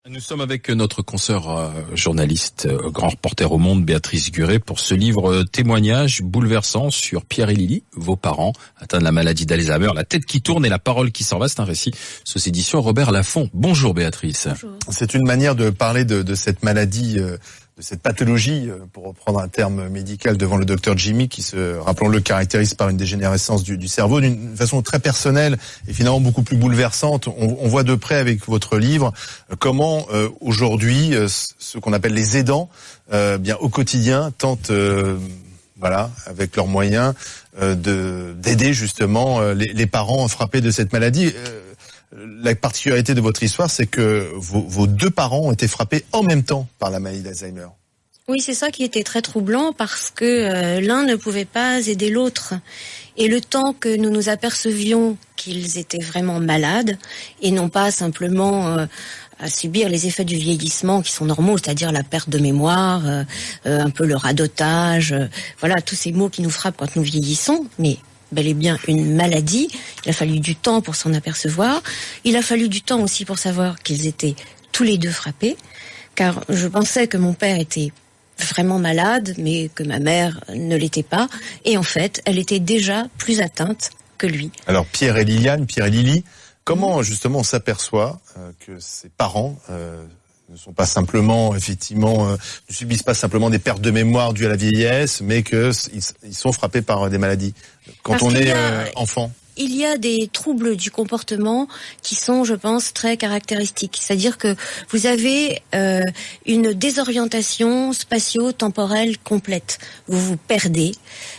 Nous sommes avec notre consoeur journaliste, grand reporter au Monde, Béatrice Guret, pour ce livre témoignage bouleversant sur Pierre et Lily, vos parents, atteints de la maladie d'Alzheimer, la tête qui tourne et la parole qui s'en va. C'est un récit sous édition Robert Laffont. Bonjour Béatrice. Bonjour. C'est une manière de parler de cette maladie, de cette pathologie, pour reprendre un terme médical devant le docteur Jimmy, qui rappelons-le, caractérise par une dégénérescence du cerveau d'une façon très personnelle et finalement beaucoup plus bouleversante. On voit de près avec votre livre comment aujourd'hui ce qu'on appelle les aidants, bien au quotidien, tentent, avec leurs moyens, d'aider justement les parents frappés de cette maladie. La particularité de votre histoire, c'est que vos deux parents ont été frappés en même temps par la maladie d'Alzheimer. Oui, c'est ça qui était très troublant parce que l'un ne pouvait pas aider l'autre. Et le temps que nous nous apercevions qu'ils étaient vraiment malades et non pas simplement à subir les effets du vieillissement qui sont normaux, c'est-à-dire la perte de mémoire, un peu le radotage, tous ces mots qui nous frappent quand nous vieillissons, mais bel et bien une maladie. Il a fallu du temps pour s'en apercevoir. Il a fallu du temps aussi pour savoir qu'ils étaient tous les deux frappés, car je pensais que mon père était vraiment malade, mais que ma mère ne l'était pas. Et en fait, elle était déjà plus atteinte que lui. Alors Pierre et Lily, comment justement on s'aperçoit que ses parents ne sont pas simplement, ne subissent pas simplement des pertes de mémoire dues à la vieillesse, mais qu'ils sont frappés par des maladies quand on est enfant? Il y a des troubles du comportement qui sont, je pense, très caractéristiques. C'est-à-dire que vous avez une désorientation spatio-temporelle complète. Vous vous perdez,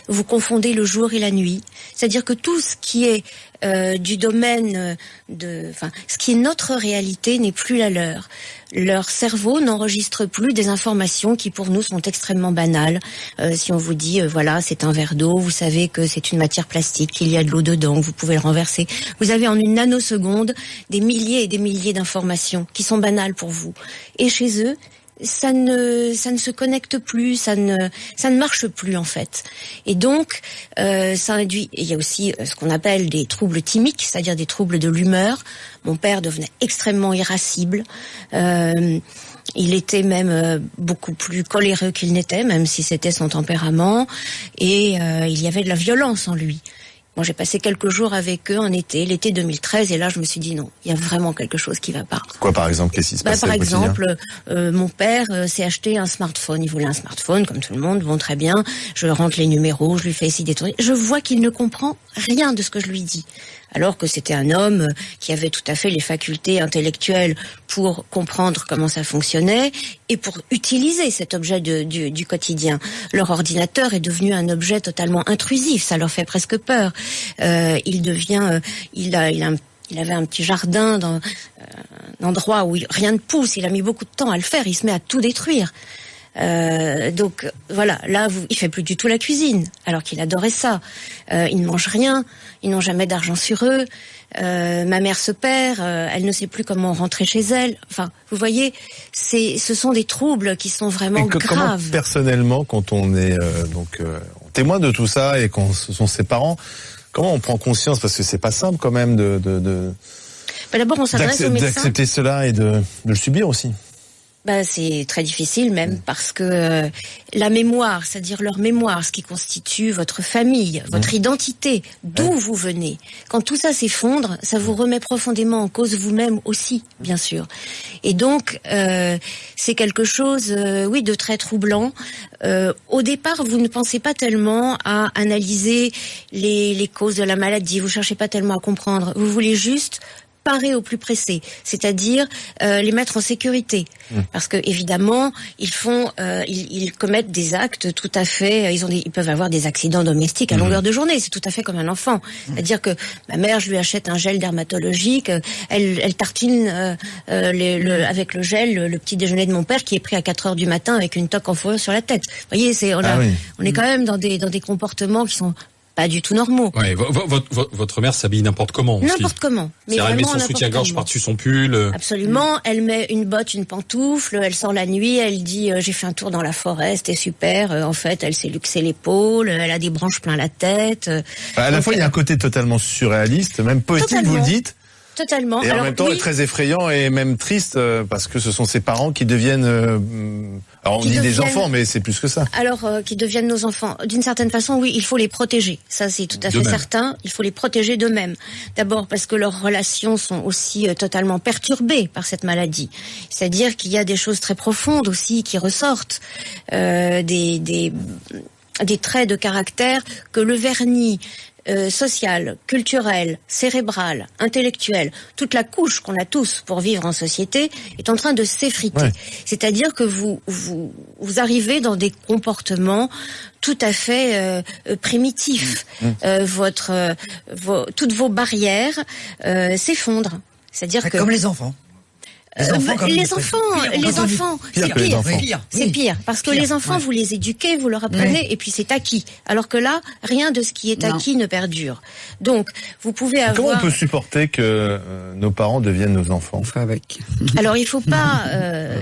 vous confondez le jour et la nuit. C'est-à-dire que tout ce qui est du domaine ce qui est notre réalité n'est plus la leur. Leur cerveau n'enregistre plus des informations qui pour nous sont extrêmement banales. Si on vous dit c'est un verre d'eau, vous savez que c'est une matière plastique, qu'il y a de l'eau dedans, vous pouvez le renverser. Vous avez en une nanoseconde des milliers et des milliers d'informations qui sont banales pour vous. Et chez eux, ça ne se connecte plus, ça ne marche plus en fait. Et donc ça induit. Il y a aussi ce qu'on appelle des troubles thymiques, c'est-à-dire des troubles de l'humeur. Mon père devenait extrêmement irascible. Il était même beaucoup plus coléreux qu'il n'était, même si c'était son tempérament. Et il y avait de la violence en lui. Bon, j'ai passé quelques jours avec eux en l'été 2013, et là je me suis dit non, il y a vraiment quelque chose qui va pas. Quoi par exemple, qu'est-ce qui se passe? Par exemple, mon père s'est acheté un smartphone. Il voulait un smartphone, comme tout le monde, bon très bien. Je rentre les numéros, je lui fais essayer des trucs. Je vois qu'il ne comprend rien de ce que je lui dis. Alors que c'était un homme qui avait tout à fait les facultés intellectuelles pour comprendre comment ça fonctionnait et pour utiliser cet objet du quotidien. Leur ordinateur est devenu un objet totalement intrusif, ça leur fait presque peur. Il avait un petit jardin dans un endroit où rien ne pousse, il a mis beaucoup de temps à le faire, il se met à tout détruire. Il fait plus du tout la cuisine, alors qu'il adorait ça. Ils ne mangent rien, ils n'ont jamais d'argent sur eux. Ma mère se perd, elle ne sait plus comment rentrer chez elle. Enfin, vous voyez, ce sont des troubles qui sont vraiment graves. Comment, personnellement, quand on est témoin de tout ça et quand ce sont ses parents, comment on prend conscience, parce que c'est pas simple quand même d'abord on s'adresse au médecin, d'accepter cela et de le subir aussi. C'est très difficile même parce que la mémoire, c'est-à-dire leur mémoire, ce qui constitue votre famille, votre identité, d'où vous venez, quand tout ça s'effondre, ça vous remet profondément en cause vous-même aussi, bien sûr. Et donc, c'est quelque chose, de très troublant. Au départ, vous ne pensez pas tellement à analyser les causes de la maladie, vous cherchez pas tellement à comprendre, vous voulez juste parer au plus pressé, c'est-à-dire les mettre en sécurité, parce que évidemment ils commettent des actes tout à fait, ils peuvent avoir des accidents domestiques à longueur de journée, c'est tout à fait comme un enfant, c'est-à-dire que ma mère, je lui achète un gel dermatologique, elle tartine avec le gel le petit déjeuner de mon père qui est pris à 4h du matin avec une toque en fourrure sur la tête. Vous voyez, on est quand même dans des comportements qui sont pas du tout normaux. Ouais, votre mère s'habille n'importe comment aussi. N'importe comment. Elle met son soutien-gorge par-dessus son pull. Absolument. Elle met une botte, une pantoufle, elle sort la nuit, elle dit j'ai fait un tour dans la forêt, c'était super. En fait, elle s'est luxé l'épaule, elle a des branches plein la tête. À la fois, il y a un côté totalement surréaliste, même poétique, vous le dites. Totalement. Et alors, en même temps, oui, est très effrayant et même triste parce que ce sont ses parents qui deviennent. Alors on dit des enfants, mais c'est plus que ça. Alors, qui deviennent nos enfants. D'une certaine façon, oui, il faut les protéger. Ça, c'est tout à fait certain. Il faut les protéger d'eux-mêmes. D'abord parce que leurs relations sont aussi totalement perturbées par cette maladie. C'est-à-dire qu'il y a des choses très profondes aussi qui ressortent, des traits de caractère que le vernis social, culturel, cérébral, intellectuel, toute la couche qu'on a tous pour vivre en société est en train de s'effriter. Ouais. C'est-à-dire que vous arrivez dans des comportements tout à fait primitifs. Toutes vos barrières s'effondrent. C'est-à-dire que comme les enfants. Les enfants, c'est pire. Parce que les enfants, vous les éduquez, vous leur apprenez, et puis c'est acquis. Alors que là, rien de ce qui est acquis ne perdure. Donc, vous pouvez avoir... Comment on peut supporter que nos parents deviennent nos enfants? On fait avec. Alors, il faut pas...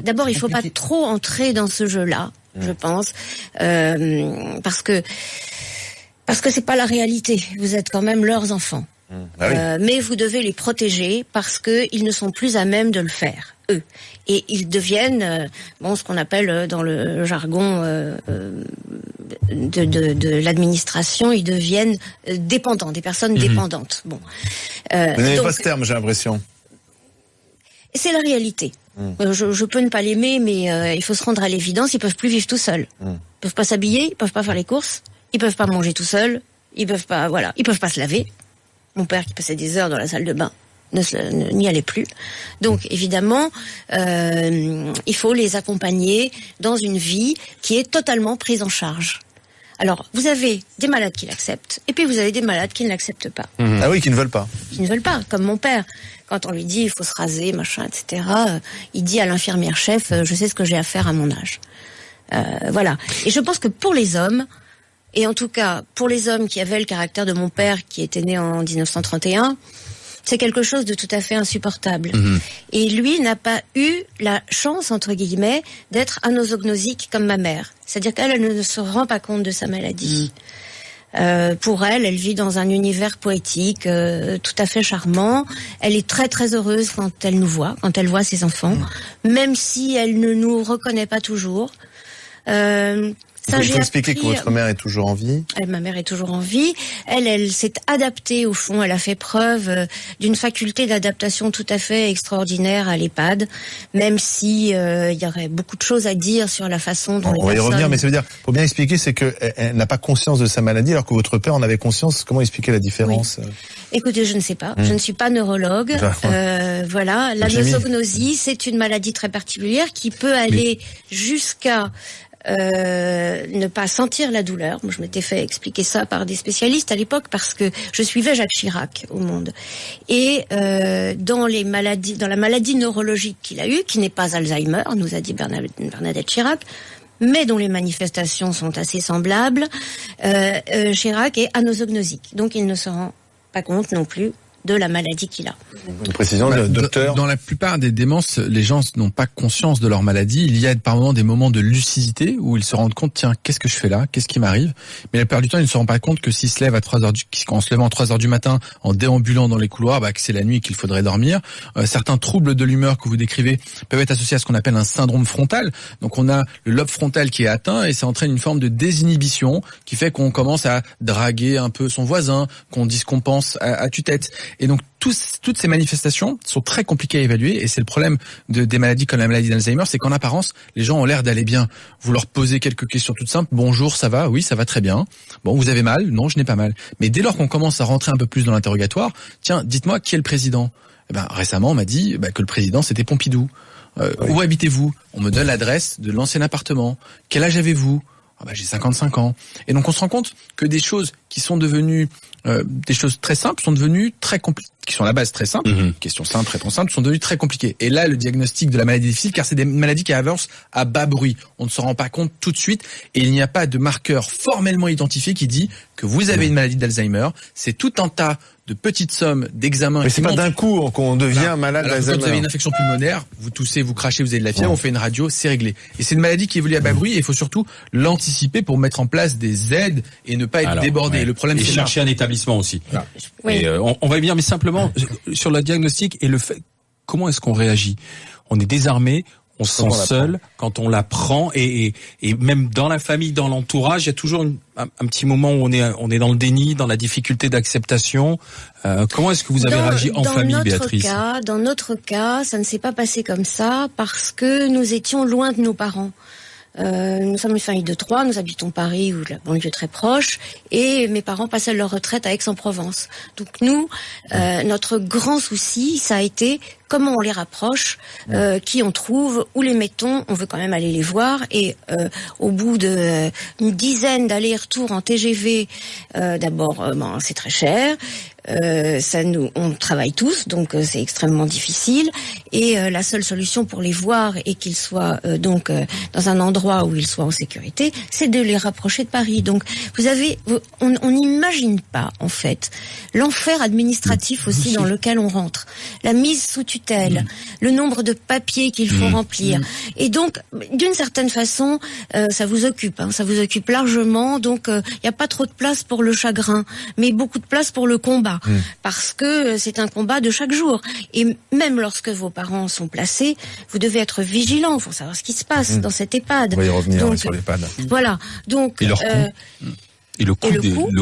D'abord, il faut pas trop entrer dans ce jeu-là, je pense, parce que c'est pas la réalité. Vous êtes quand même leurs enfants. Ah oui. Mais vous devez les protéger parce que ils ne sont plus à même de le faire, eux. Et ils deviennent, ce qu'on appelle dans le jargon de l'administration, ils deviennent dépendants, des personnes dépendantes. Bon. Vous n'avez pas ce terme, j'ai l'impression. C'est la réalité. Je peux ne pas l'aimer, mais il faut se rendre à l'évidence. Ils peuvent plus vivre tout seuls. Ils peuvent pas s'habiller, ils peuvent pas faire les courses, ils peuvent pas manger tout seuls, ils peuvent pas se laver. Mon père qui passait des heures dans la salle de bain n'y allait plus. Donc évidemment, il faut les accompagner dans une vie qui est totalement prise en charge. Alors, vous avez des malades qui l'acceptent, et puis vous avez des malades qui ne l'acceptent pas. Ah oui, qui ne veulent pas. Qui ne veulent pas, comme mon père. Quand on lui dit il faut se raser, machin, etc., il dit à l'infirmière chef, je sais ce que j'ai à faire à mon âge. Voilà. Et je pense que pour les hommes, et en tout cas, pour les hommes qui avaient le caractère de mon père, qui était né en 1931, c'est quelque chose de tout à fait insupportable. Et lui n'a pas eu la chance, entre guillemets, d'être anosognosique comme ma mère. C'est-à-dire qu'elle ne se rend pas compte de sa maladie. Pour elle vit dans un univers poétique tout à fait charmant. Elle est très très heureuse quand elle nous voit, quand elle voit ses enfants, même si elle ne nous reconnaît pas toujours. Il faut expliquer que votre mère est toujours en vie. Ma mère est toujours en vie. Elle s'est adaptée au fond. Elle a fait preuve d'une faculté d'adaptation tout à fait extraordinaire à l'EHPAD, même si il y aurait beaucoup de choses à dire sur la façon dont on va y revenir, mais ça veut dire, pour bien expliquer, c'est qu'elle n'a pas conscience de sa maladie, alors que votre père en avait conscience. Comment expliquer la différence? Oui. Écoutez, je ne sais pas. Je ne suis pas neurologue. Voilà. La nosognosie, c'est une maladie très particulière qui peut aller jusqu'à ne pas sentir la douleur. Moi, je m'étais fait expliquer ça par des spécialistes à l'époque parce que je suivais Jacques Chirac au Monde. Et dans la maladie neurologique qu'il a eue, qui n'est pas Alzheimer, nous a dit Bernadette Chirac, mais dont les manifestations sont assez semblables, Chirac est anosognosique. Donc il ne se rend pas compte non plus de la maladie qu'il a. Une précision, docteur. Dans la plupart des démences, les gens n'ont pas conscience de leur maladie. Il y a par moments des moments de lucidité où ils se rendent compte, tiens, qu'est-ce que je fais là? Qu'est-ce qui m'arrive? Mais la plupart du temps, ils ne se rendent pas compte que s'ils se lèvent en se levant à 3 heures du matin, en déambulant dans les couloirs, que c'est la nuit qu'il faudrait dormir. Certains troubles de l'humeur que vous décrivez peuvent être associés à ce qu'on appelle un syndrome frontal. Donc on a le lobe frontal qui est atteint et ça entraîne une forme de désinhibition qui fait qu'on commence à draguer un peu son voisin, qu'on dise ce qu'on pense à tue-tête. Et donc toutes ces manifestations sont très compliquées à évaluer et c'est le problème des maladies comme la maladie d'Alzheimer, c'est qu'en apparence, les gens ont l'air d'aller bien. Vous leur posez quelques questions toutes simples. Bonjour, ça va? Oui, ça va très bien. Bon, vous avez mal? Non, je n'ai pas mal. Mais dès lors qu'on commence à rentrer un peu plus dans l'interrogatoire, tiens, dites-moi qui est le président? Récemment, on m'a dit que le président, c'était Pompidou. Où habitez-vous? On me donne l'adresse de l'ancien appartement. Quel âge avez-vous? J'ai 55 ans. Et donc on se rend compte que des choses qui sont devenues des choses très simples sont devenues très compliquées, qui sont à la base très simples, questions simples, réponses simples, sont devenues très compliquées. Et là, le diagnostic de la maladie est difficile car c'est des maladies qui avancent à bas bruit. On ne se rend pas compte tout de suite et il n'y a pas de marqueur formellement identifié qui dit que vous avez une maladie d'Alzheimer. C'est tout un tas de petites sommes d'examens. Mais c'est pas d'un coup qu'on devient malade d'Alzheimer. Quand vous avez une infection pulmonaire, vous toussez, vous crachez, vous avez de la fièvre, on fait une radio, c'est réglé. Et c'est une maladie qui évolue à bas bruit et il faut surtout l'anticiper pour mettre en place des aides et ne pas être débordé. Ouais. Le problème, et c'est chercher un établissement aussi. Oui. Et on va y venir, mais simplement sur le diagnostic et le fait, comment est-ce qu'on réagit? On est désarmé, on se sent seul quand on l'apprend et même dans la famille, dans l'entourage, il y a toujours un petit moment où on est dans le déni, dans la difficulté d'acceptation. Comment est-ce que vous avez réagi en famille, Béatrice? Dans notre cas, ça ne s'est pas passé comme ça parce que nous étions loin de nos parents. Nous sommes une famille de 3, nous habitons Paris ou la banlieue très proche, et mes parents passaient leur retraite à Aix-en-Provence. Donc nous, notre grand souci, ça a été comment on les rapproche, qui on trouve, où les mettons, on veut quand même aller les voir, et au bout de une dizaine d'allers-retours en TGV, d'abord, c'est très cher. On travaille tous, donc c'est extrêmement difficile. Et la seule solution pour les voir et qu'ils soient dans un endroit où ils soient en sécurité, c'est de les rapprocher de Paris. Donc on n'imagine pas en fait l'enfer administratif aussi dans lequel on rentre, la mise sous tutelle, le nombre de papiers qu'il faut remplir. Et donc d'une certaine façon, ça vous occupe, ça vous occupe largement. Donc il n'y a pas trop de place pour le chagrin, mais beaucoup de place pour le combat. Parce que c'est un combat de chaque jour. Et même lorsque vos parents sont placés, vous devez être vigilant. Il faut savoir ce qui se passe dans cet EHPAD. On va y revenir sur l'EHPAD. Voilà. Donc, et leur coût. Et le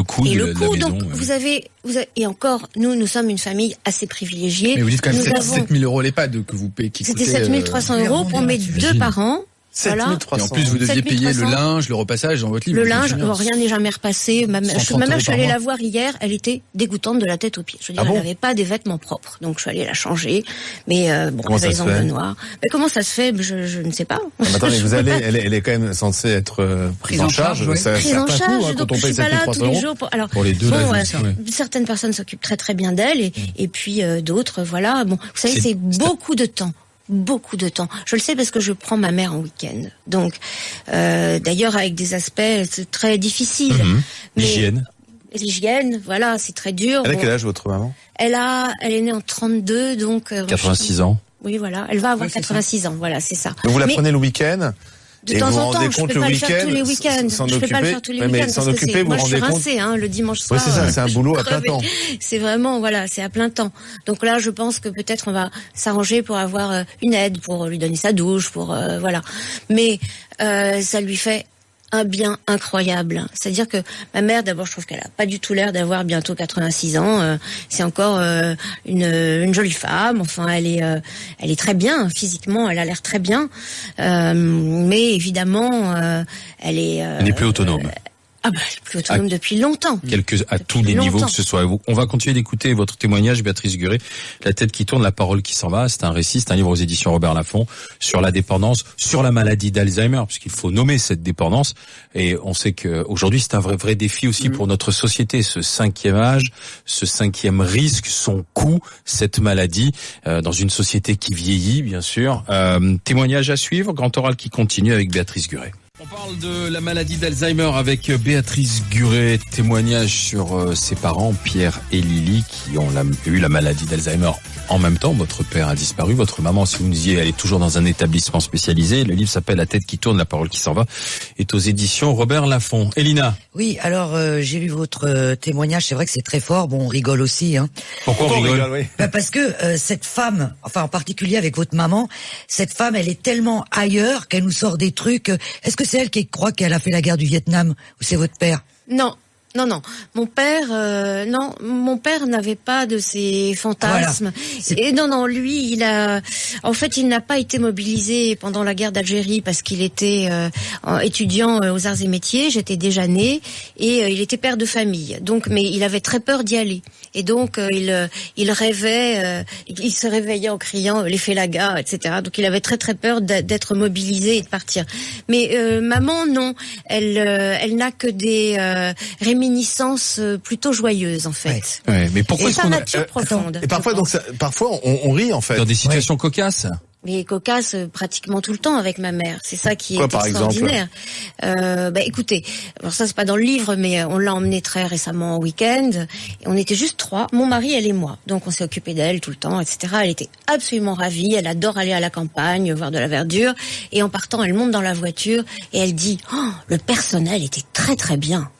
coût de la maison. Donc, vous avez, et encore, nous sommes une famille assez privilégiée. Mais vous dites quand même 7 000 euros l'EHPAD que vous payez. C'était 7 300 euros pour mes 2 parents. Voilà. Et en plus, vous deviez payer le linge, le repassage dans votre livre. Le linge, rien n'est jamais repassé. Ma mère, je suis allée la voir hier, elle était dégoûtante de la tête aux pieds. Je veux dire, elle n'avait pas des vêtements propres. Donc, je suis allée la changer. Mais, elle avait les ongles noirs. Mais comment ça se fait? Je ne sais pas. Attendez, elle est quand même censée être prise en charge. Prise en charge, donc je suis pas là tous les jours pour les deux. Certaines personnes s'occupent très très bien d'elle et puis d'autres, voilà. Bon, vous savez, c'est beaucoup de temps. Beaucoup de temps. Je le sais parce que je prends ma mère en week-end. Donc, d'ailleurs, avec des aspects très difficiles. L'hygiène, voilà, c'est très dur. Elle a quel âge, votre maman? Elle est née en 32, donc... 86 ans. Oui, voilà. Elle va avoir 86 ans, voilà, c'est ça. Donc vous la prenez le week-end? De temps en temps, je peux pas le faire tous les week-ends. Je peux pas le faire tous les week-ends parce que moi je suis rincée, le dimanche soir. Oui, c'est ça, c'est un boulot à plein temps. C'est vraiment, voilà, c'est à plein temps. Donc là, je pense que peut-être on va s'arranger pour avoir une aide, pour lui donner sa douche, pour voilà. Mais ça lui fait un bien incroyable. C'est-à-dire que ma mère, d'abord, je trouve qu'elle a pas du tout l'air d'avoir bientôt 86 ans. C'est encore une jolie femme. Enfin, elle est très bien physiquement. Elle a l'air très bien. Mais évidemment, elle n'est plus autonome. Elle est plus autonome depuis longtemps. À tous les niveaux que ce soit. On va continuer d'écouter votre témoignage, Béatrice Guret. La tête qui tourne, la parole qui s'en va. C'est un récit, c'est un livre aux éditions Robert Laffont sur la dépendance, sur la maladie d'Alzheimer, puisqu'il faut nommer cette dépendance. Et on sait que aujourd'hui, c'est un vrai défi aussi pour notre société. Ce 5e âge, ce 5e risque, son coût, cette maladie, dans une société qui vieillit, bien sûr. Témoignage à suivre, grand oral qui continue avec Béatrice Guret. On parle de la maladie d'Alzheimer avec Béatrice Guret, témoignage sur ses parents, Pierre et Lily, qui ont eu la maladie d'Alzheimer en même temps. Votre père a disparu, votre maman, si vous nous disiez, elle est toujours dans un établissement spécialisé. Le livre s'appelle La tête qui tourne, la parole qui s'en va, est aux éditions Robert Laffont. Elina. Oui, alors j'ai lu votre témoignage, c'est vrai que c'est très fort, bon on rigole aussi. Pourquoi on rigole? Parce que cette femme, enfin en particulier avec votre maman, cette femme elle est tellement ailleurs qu'elle nous sort des trucs. Est-ce que c'est elle qui croit qu'elle a fait la guerre du Vietnam ou c'est votre père? Non. Mon père n'avait pas de ces fantasmes. Voilà. Et non, lui, il n'a pas été mobilisé pendant la guerre d'Algérie parce qu'il était étudiant aux arts et métiers. J'étais déjà née et il était père de famille. Donc, mais il avait très peur d'y aller. Et donc, il rêvait, il se réveillait en criant les Félagas, etc. Donc, il avait très très peur d'être mobilisé et de partir. Mais maman, non, elle n'a que des réminiscences plutôt joyeuses en fait. Ouais, mais pourquoi est-ce qu'on nature profonde. Et parfois on rit en fait. Dans des situations cocasses. mais cocasse pratiquement tout le temps avec ma mère. C'est ça qui est par extraordinaire. Écoutez, alors ça c'est pas dans le livre, mais on l'a emmenée très récemment au week-end. Et on était juste 3, mon mari, elle et moi. Donc on s'est occupé d'elle tout le temps, etc. Elle était absolument ravie. Elle adore aller à la campagne, voir de la verdure. Et en partant, elle monte dans la voiture et elle dit « le personnel était très très bien ».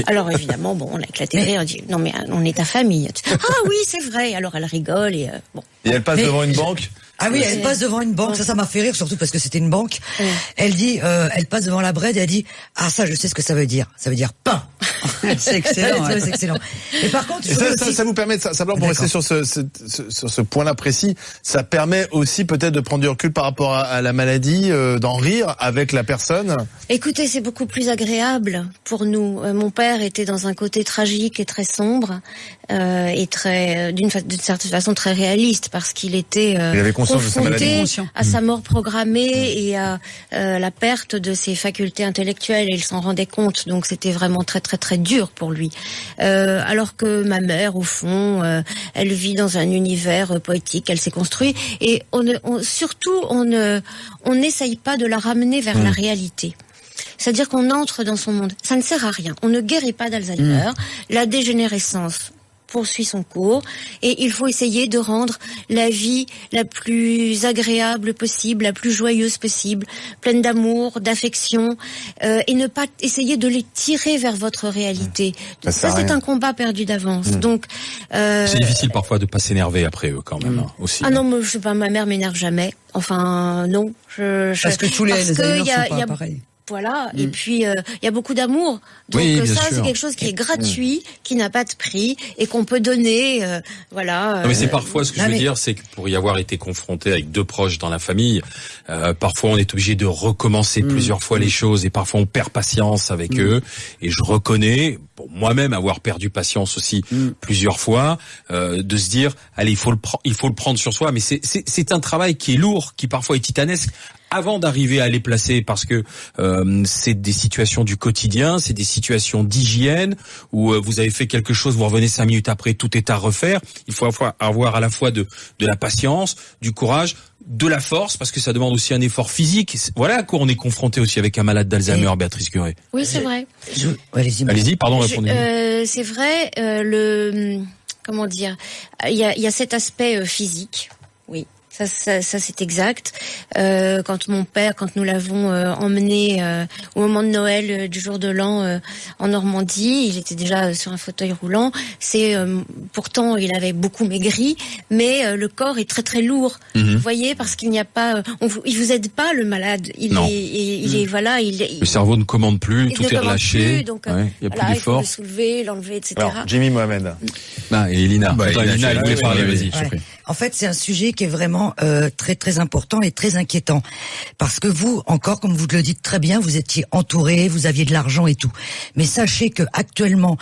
Alors évidemment, on a éclaté de rire, on dit non mais on est ta famille. Ah oui, c'est vrai. Alors elle rigole et bon. Et elle passe devant une banque. Ah oui, elle passe devant une banque, ça m'a fait rire, surtout parce que c'était une banque. Elle dit, elle passe devant la Bred et elle dit, ah ça je sais ce que ça veut dire pain. C'est excellent. C'est excellent. Et par contre, ça vous permet, simplement pour rester sur ce point-là précis, ça permet aussi peut-être de prendre du recul par rapport à la maladie, d'en rire avec la personne. Écoutez, c'est beaucoup plus agréable pour nous. Mon père était dans un côté tragique et très sombre, et très, d'une certaine façon très réaliste, parce qu'il était il avait conscience de sa maladie. À sa mort programmée et à la perte de ses facultés intellectuelles, et il s'en rendait compte. Donc c'était vraiment très très très dur pour lui. Alors que ma mère, au fond, elle vit dans un univers poétique, elle s'est construite, et on n'essaye pas de la ramener vers la réalité. C'est-à-dire qu'on entre dans son monde. Ça ne sert à rien. On ne guérit pas d'Alzheimer. La dégénérescence poursuit son cours, et il faut essayer de rendre la vie la plus agréable possible, la plus joyeuse possible, pleine d'amour, d'affection, et ne pas essayer de les tirer vers votre réalité. Ça c'est un combat perdu d'avance. Donc c'est difficile parfois de pas s'énerver après eux quand même, aussi. Ah non, moi, je sais pas, ma mère m'énerve jamais. Enfin non, parce que tous les Alzheimer sont pas pareils. Voilà, et puis il y a beaucoup d'amour. Donc ça c'est quelque chose qui est gratuit, qui n'a pas de prix et qu'on peut donner, voilà. Non, mais c'est parfois ce que je veux dire, c'est que pour y avoir été confronté avec 2 proches dans la famille, parfois on est obligé de recommencer plusieurs fois les choses, et parfois on perd patience avec eux. Et je reconnais, pour moi-même, avoir perdu patience aussi plusieurs fois, de se dire allez, il faut le prendre sur soi. Mais c'est un travail qui est lourd, qui parfois est titanesque, avant d'arriver à les placer, parce que c'est des situations du quotidien, c'est des situations d'hygiène où vous avez fait quelque chose, vous revenez 5 minutes après, tout est à refaire. Il faut avoir à la fois de la patience, du courage, de la force, parce que ça demande aussi un effort physique. Voilà à quoi on est confronté aussi avec un malade d'Alzheimer, Béatrice Guret. Oui, c'est vrai. Allez-y, pardon, répondez. C'est vrai, comment dire, il y a cet aspect physique, oui. Ça c'est exact. Quand nous l'avons emmené au moment de Noël du jour de l'an en Normandie, il était déjà sur un fauteuil roulant. Pourtant il avait beaucoup maigri, mais le corps est très très lourd. Vous voyez, parce qu'il n'y a pas, il vous aide pas le malade. Il est voilà, le cerveau ne commande plus, tout est relâché. Donc il y a plus d'effort. Il faut le soulever, l'enlever, etc. Alors, Jimmy Mohamed. Et Elina. Elina, elle voulait parler. Vas-y, je prie. En fait, c'est un sujet qui est vraiment très très important et très inquiétant, parce que vous, encore, comme vous le dites très bien, vous étiez entouré, vous aviez de l'argent et tout. Mais sachez que actuellement,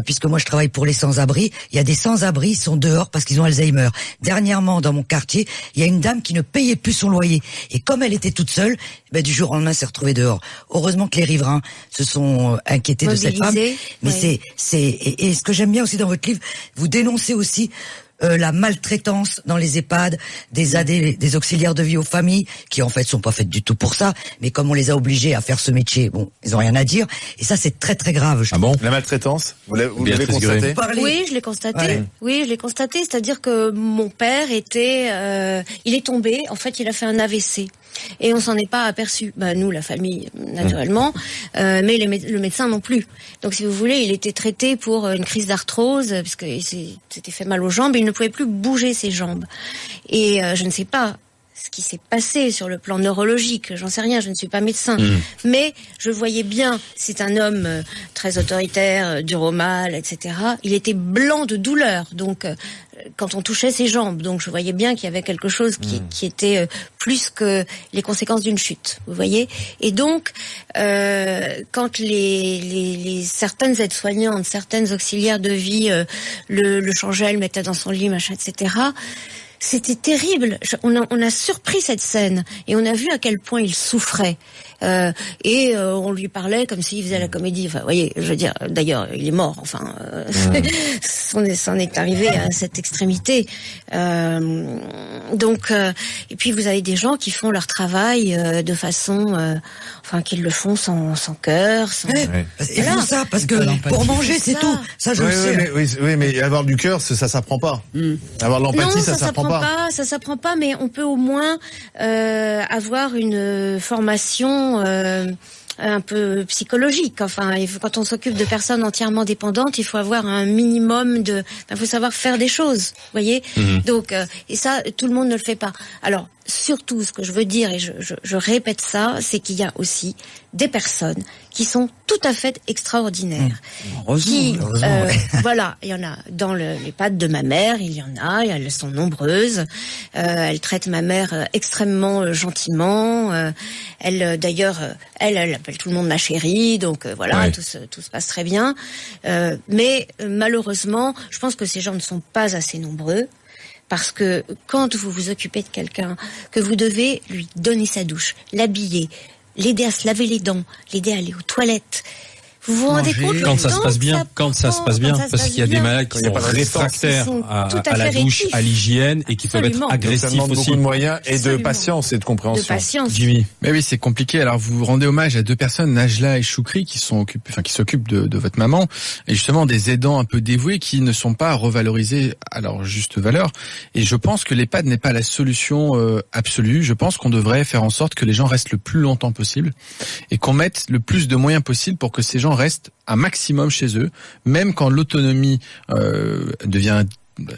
puisque moi je travaille pour les sans-abri, il y a des sans-abri, ils sont dehors parce qu'ils ont Alzheimer. Dernièrement, dans mon quartier, il y a une dame qui ne payait plus son loyer, et comme elle était toute seule, du jour au lendemain, s'est retrouvée dehors. Heureusement que les riverains se sont inquiétés de cette femme. Mais et ce que j'aime bien aussi dans votre livre, vous dénoncez aussi la maltraitance dans les EHPAD, des auxiliaires de vie aux familles, qui en fait sont pas faites du tout pour ça, mais comme on les a obligés à faire ce métier, ils ont rien à dire, et ça c'est très très grave. Ah bon ? La maltraitance, vous l'avez constaté ? Oui, je l'ai constaté. Ouais. Oui, je l'ai constaté, c'est-à-dire que mon père il est tombé, en fait il a fait un AVC. Et on s'en est pas aperçu. Nous, la famille, naturellement, mais le médecin non plus. Donc, si vous voulez, il était traité pour une crise d'arthrose, parce que s'était fait mal aux jambes, et il ne pouvait plus bouger ses jambes. Et je ne sais pas ce qui s'est passé sur le plan neurologique, j'en sais rien, je ne suis pas médecin, mais je voyais bien, c'est un homme très autoritaire, dur au mal, etc. Il était blanc de douleur, donc quand on touchait ses jambes, donc je voyais bien qu'il y avait quelque chose qui était plus que les conséquences d'une chute, vous voyez. Et donc, quand les certaines aides-soignantes, certaines auxiliaires de vie le changeaient, le mettaient dans son lit, machin, etc., C'était terrible. On a surpris cette scène et on a vu à quel point il souffrait. On lui parlait comme s'il faisait la comédie. Enfin, vous voyez, je veux dire, d'ailleurs, il est mort. Enfin, c'en est arrivé à cette extrémité. Et puis vous avez des gens qui font leur travail de façon, qu'ils le font sans cœur. Sans... Et voilà. Ça, parce que pour manger, c'est tout. Ça, je le sais. Oui, mais avoir du cœur, ça s'apprend pas. Avoir de l'empathie, ça s'apprend pas. Ça s'apprend pas, mais on peut au moins avoir une formation un peu psychologique. Enfin, quand on s'occupe de personnes entièrement dépendantes, il faut avoir un minimum il faut savoir faire des choses, vous voyez. Donc, et ça, tout le monde ne le fait pas. Alors, surtout, ce que je veux dire, et je répète ça, c'est qu'il y a aussi des personnes qui sont tout à fait extraordinaires. Heureusement. Voilà, il y en a dans l'EHPAD de ma mère, il y en a, elles sont nombreuses. Elles traitent ma mère extrêmement gentiment. Elle appelle tout le monde ma chérie, donc voilà, tout se passe très bien. Mais malheureusement, je pense que ces gens ne sont pas assez nombreux. Parce que quand vous vous occupez de quelqu'un, que vous devez lui donner sa douche, l'habiller, l'aider à se laver les dents, l'aider à aller aux toilettes, vous vous rendez compte quand ça se passe bien, parce qu'il y a des malades qui sont réfractaires à la douche, à l'hygiène et qui peuvent être agressifs aussi. Beaucoup de moyens et de patience et de compréhension. Jimmy. Mais oui, c'est compliqué. Alors vous rendez hommage à deux personnes, Najla et Choukri, qui s'occupent de votre maman, et justement des aidants un peu dévoués qui ne sont pas revalorisés à leur juste valeur. Et je pense que l'EHPAD n'est pas la solution absolue. Je pense qu'on devrait faire en sorte que les gens restent le plus longtemps possible et qu'on mette le plus de moyens possible pour que ces gens restent un maximum chez eux, même quand l'autonomie devient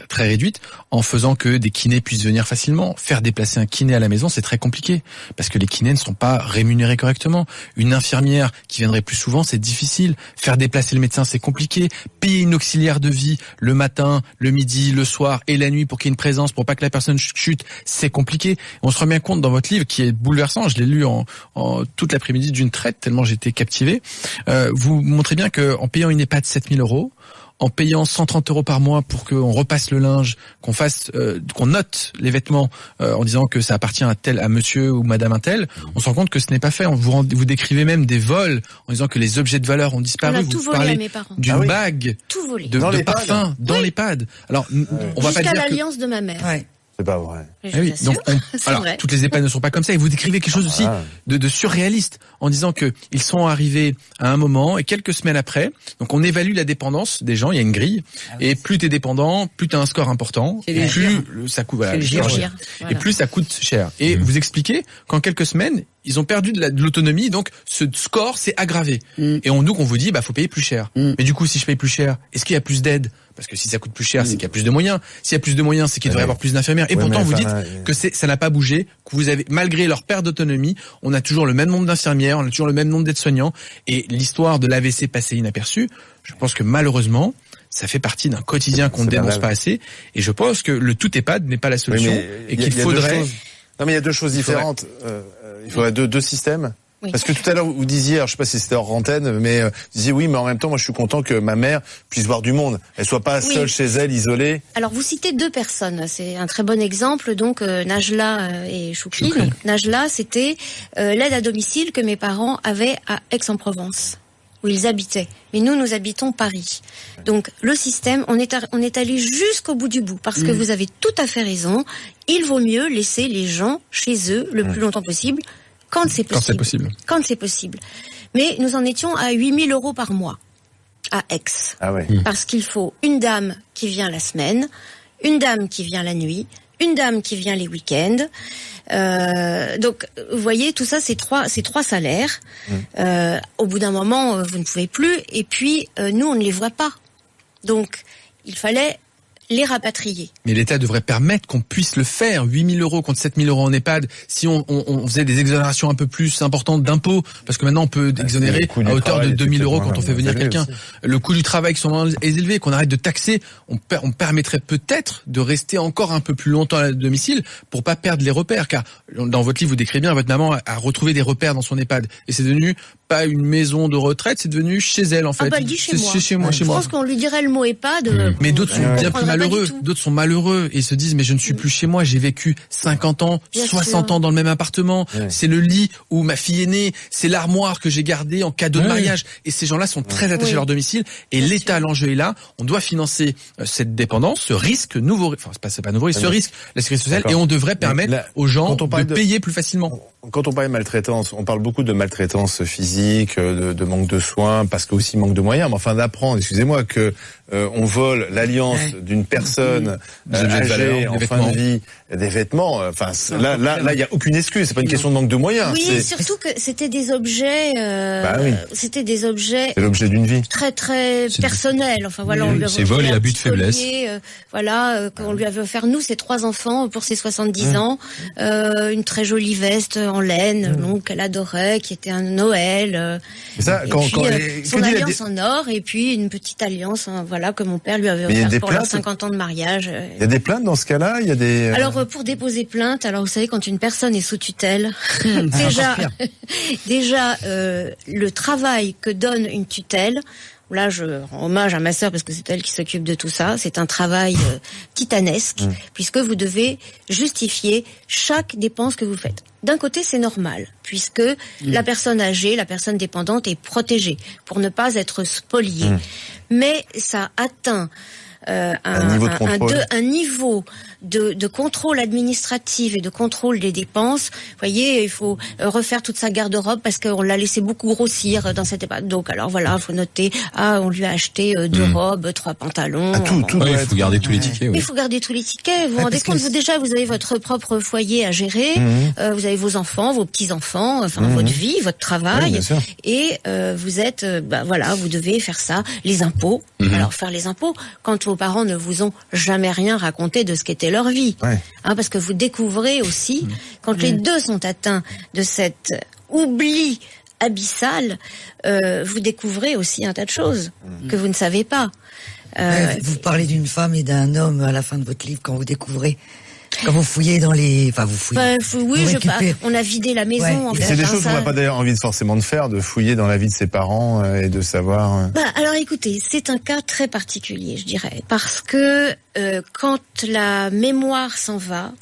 très réduite, en faisant que des kinés puissent venir facilement. Faire déplacer un kiné à la maison, c'est très compliqué, parce que les kinés ne sont pas rémunérés correctement. Une infirmière qui viendrait plus souvent, c'est difficile. Faire déplacer le médecin, c'est compliqué. Payer une auxiliaire de vie le matin, le midi, le soir et la nuit pour qu'il y ait une présence, pour pas que la personne chute, c'est compliqué. On se rend bien compte dans votre livre, qui est bouleversant, je l'ai lu en toute l'après-midi d'une traite, tellement j'étais captivé. Vous montrez bien qu'en payant une EHPAD 7 000 €, en payant 130 € par mois pour qu'on repasse le linge, qu'on note les vêtements en disant que ça appartient à monsieur ou madame un tel, on se rend compte que ce n'est pas fait. Vous décrivez même des vols en disant que les objets de valeur ont disparu. Vous parlez d'une bague de parfum dans l'EHPAD. Alors, on va pas dire jusqu'à l'alliance de ma mère. Ouais. C'est pas vrai. Oui, donc toutes les EHPAD ne sont pas comme ça. Et vous décrivez quelque chose aussi de surréaliste en disant que ils sont arrivés à un moment et quelques semaines après. Donc on évalue la dépendance des gens. Il y a une grille et plus t'es dépendant, plus t'as un score important, plus ça coûte. Voilà, et plus ça coûte cher. Et vous expliquez qu'en quelques semaines ils ont perdu de l'autonomie, donc ce score s'est aggravé. Et on vous dit faut payer plus cher. Mais du coup, si je paye plus cher, est-ce qu'il y a plus d'aide? Parce que si ça coûte plus cher, c'est qu'il y a plus de moyens. S'il y a plus de moyens, c'est qu'il devrait y avoir plus d'infirmières. Et pourtant, vous dites que ça n'a pas bougé, que vous avez, malgré leur perte d'autonomie, on a toujours le même nombre d'infirmières, on a toujours le même nombre d'aides-soignants. Et l'histoire de l'AVC passée inaperçue, je pense que malheureusement, ça fait partie d'un quotidien qu'on ne dénonce pas assez. Et je pense que le tout EHPAD n'est pas la solution et qu'il faudrait... Non, mais il y a deux choses différentes. Il faudrait deux systèmes. Oui. Parce que tout à l'heure, vous disiez, alors je sais pas si c'était hors antenne, mais vous disiez oui, mais en même temps, moi je suis content que ma mère puisse voir du monde. Elle soit pas seule chez elle, isolée. Alors vous citez deux personnes, c'est un très bon exemple, donc Najla et Choukri. Donc, Najla, c'était l'aide à domicile que mes parents avaient à Aix-en-Provence, où ils habitaient. Mais nous habitons Paris. Donc le système, on est allé jusqu'au bout du bout, parce que vous avez tout à fait raison. Il vaut mieux laisser les gens chez eux le plus longtemps possible. Quand c'est possible. Mais nous en étions à 8 000 € par mois à Aix. Ah ouais. Parce qu'il faut une dame qui vient la semaine, une dame qui vient la nuit, une dame qui vient les week-ends. Donc, vous voyez, tout ça, c'est trois salaires. Au bout d'un moment, vous ne pouvez plus. Et puis, nous, on ne les voit pas. Donc, il fallait les rapatrier. Mais l'État devrait permettre qu'on puisse le faire. 8 000 € contre 7 000 € en EHPAD. Si on faisait des exonérations un peu plus importantes d'impôts, parce que maintenant on peut exonérer à hauteur de 2 000 € quand on fait venir quelqu'un. Aussi. Le coût du travail qui sont élevé, qu'on arrête de taxer, on permettrait peut-être de rester encore un peu plus longtemps à domicile pour pas perdre les repères. Car dans votre livre, vous décrivez bien, votre maman a retrouvé des repères dans son EHPAD. Et c'est devenu pas une maison de retraite, c'est devenu chez elle en fait. Elle dit chez moi. Je pense qu'on lui dirait le mot EHPD. Mais d'autres sont bien plus mal malheureux, d'autres sont malheureux et se disent mais je ne suis plus chez moi, j'ai vécu 50 ans, 60 ans dans le même appartement, c'est le lit où ma fille est née, c'est l'armoire que j'ai gardée en cadeau de mariage, et ces gens-là sont très attachés à leur domicile, et l'État, l'enjeu est là, on doit financer cette dépendance, ce risque nouveau, enfin c'est pas nouveau, ce risque, la sécurité sociale, et on devrait permettre aux gens de payer plus facilement. Quand on parle de maltraitance, on parle beaucoup de maltraitance physique, de manque de soins, parce que aussi manque de moyens, mais enfin d'apprendre, excusez-moi, que on vole l'alliance d'une personne âgée, en fin de vie, des vêtements, enfin là il y a aucune excuse, c'est pas une question de manque de moyens. Oui, surtout que c'était des objets c'était des objets c'est l'objet d'une vie très très personnels. Enfin voilà, on lui c'est vol et abus de faiblesse. Qu'on lui avait offert nous ses 3 enfants pour ses 70 ans, une très jolie veste en laine, donc qu'elle adorait, qui était un Noël. Ça, son alliance en or et puis une petite alliance que mon père lui avait offert pour leurs 50 ans de mariage. Il y a des plaintes dans ce cas-là, il y a des Alors pour déposer plainte, vous savez quand une personne est sous tutelle, déjà le travail que donne une tutelle. Là, je rends hommage à ma sœur parce que c'est elle qui s'occupe de tout ça. C'est un travail titanesque puisque vous devez justifier chaque dépense que vous faites. D'un côté, c'est normal puisque la personne âgée, la personne dépendante est protégée pour ne pas être spoliée. Mais ça atteint un niveau de contrôle administratif et de contrôle des dépenses. Vous voyez, il faut refaire toute sa garde-robe parce qu'on l'a laissé beaucoup grossir dans cette époque. Donc alors voilà, il faut noter, on lui a acheté 2 robes, 3 pantalons. Il faut garder tous les tickets. Il faut garder tous les tickets. Vous vous rendez compte, vous avez votre propre foyer à gérer, vous avez vos enfants, vos petits-enfants, votre vie, votre travail, et vous êtes, vous devez faire ça. Les impôts. Alors faire les impôts, quand vos parents ne vous ont jamais rien raconté de ce qu'était leur vie. Parce que vous découvrez aussi, quand les deux sont atteints de cet oubli abyssal, vous découvrez aussi un tas de choses que vous ne savez pas. Vous parlez d'une femme et d'un homme à la fin de votre livre quand vous découvrez. Quand vous fouillez dans les... Enfin, vous fouillez. On a vidé la maison. C'est des choses qu'on n'a pas d'ailleurs envie forcément de faire, de fouiller dans la vie de ses parents et de savoir... Alors écoutez, c'est un cas très particulier, je dirais. Parce que quand la mémoire s'en va,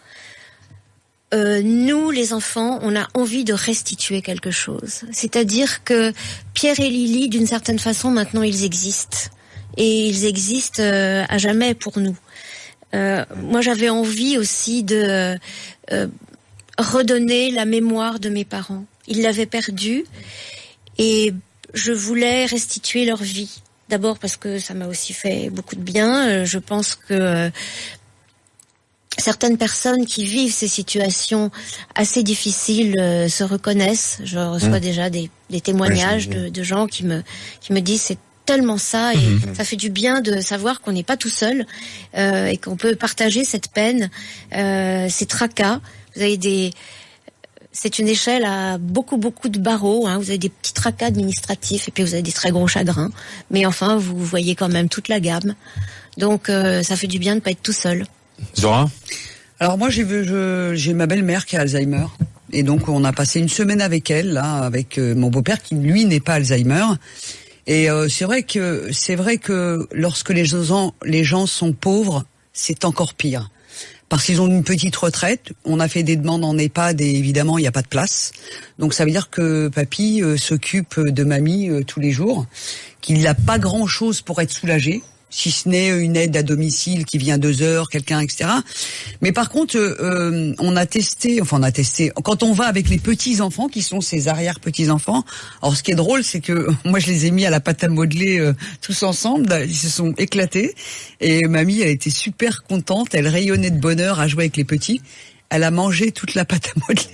nous, les enfants, on a envie de restituer quelque chose. C'est-à-dire que Pierre et Lily, d'une certaine façon, maintenant, ils existent. Et ils existent à jamais pour nous. Moi, j'avais envie aussi de redonner la mémoire de mes parents. Ils l'avaient perdue et je voulais restituer leur vie. D'abord parce que ça m'a aussi fait beaucoup de bien. Je pense que certaines personnes qui vivent ces situations assez difficiles se reconnaissent. Je reçois déjà des témoignages de gens qui me disent c'est tellement ça, et ça fait du bien de savoir qu'on n'est pas tout seul et qu'on peut partager cette peine, ces tracas. Vous avez c'est une échelle à beaucoup de barreaux. Vous avez des petits tracas administratifs et puis vous avez des très gros chagrins. Mais enfin, vous voyez quand même toute la gamme. Donc, ça fait du bien de pas être tout seul. Zora ? Alors moi, j'ai ma belle-mère qui a Alzheimer. Et donc, on a passé une semaine avec elle, là, avec mon beau-père qui, lui, n'est pas Alzheimer. Et c'est vrai que lorsque les gens sont pauvres, c'est encore pire. Parce qu'ils ont une petite retraite, on a fait des demandes en EHPAD et évidemment il n'y a pas de place. Donc ça veut dire que papy s'occupe de mamie tous les jours, qu'il n'a pas grand-chose pour être soulagé, si ce n'est une aide à domicile qui vient 2 heures, quelqu'un, etc. Mais par contre, on a testé, quand on va avec les petits-enfants, qui sont ses arrière-petits-enfants, alors ce qui est drôle, c'est que moi je les ai mis à la pâte à modeler tous ensemble, ils se sont éclatés, et mamie, elle était super contente, elle rayonnait de bonheur à jouer avec les petits, elle a mangé toute la pâte à modeler.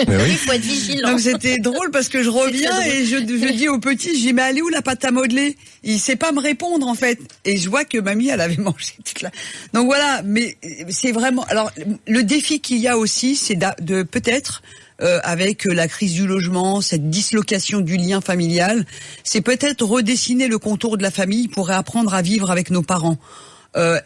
Mais oui, il faut être vigilant. Donc c'était drôle parce que je reviens et je dis au petit, je dis mais elle est où la pâte à modeler? Il sait pas me répondre en fait. Et je vois que mamie elle avait mangé toute la. Donc voilà, mais c'est vraiment. Alors le défi qu'il y a aussi, c'est de peut-être avec la crise du logement, cette dislocation du lien familial, c'est peut-être redessiner le contour de la famille pour réapprendre à vivre avec nos parents.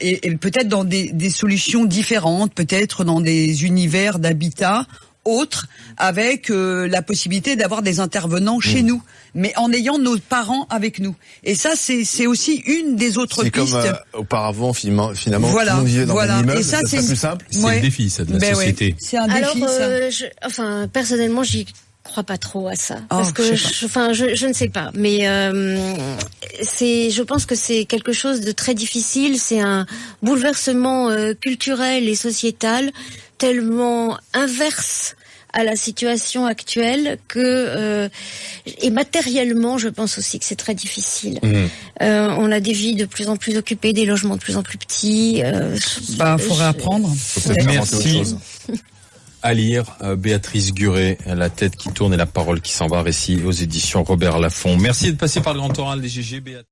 Et peut-être dans des solutions différentes, peut-être dans des univers d'habitat autre, avec la possibilité d'avoir des intervenants chez nous, mais en ayant nos parents avec nous. Et ça, c'est aussi une des autres pistes. C'est comme auparavant, finalement, voilà, tout le monde vivait dans un immeuble, et ça, c'est plus simple. C'est le défi, ça, de la société. Ouais. C'est un défi, Alors, personnellement, j'y crois pas trop à ça, parce que je ne sais pas, mais je pense que c'est quelque chose de très difficile. C'est un bouleversement culturel et sociétal tellement inverse à la situation actuelle que et matériellement, je pense aussi que c'est très difficile. On a des vies de plus en plus occupées, des logements de plus en plus petits. Faudrait apprendre. Merci. À lire, Béatrice Guret, La tête qui tourne et la parole qui s'en va, récit aux éditions Robert Laffont. Merci de passer par le grand oral des GG, Béatrice.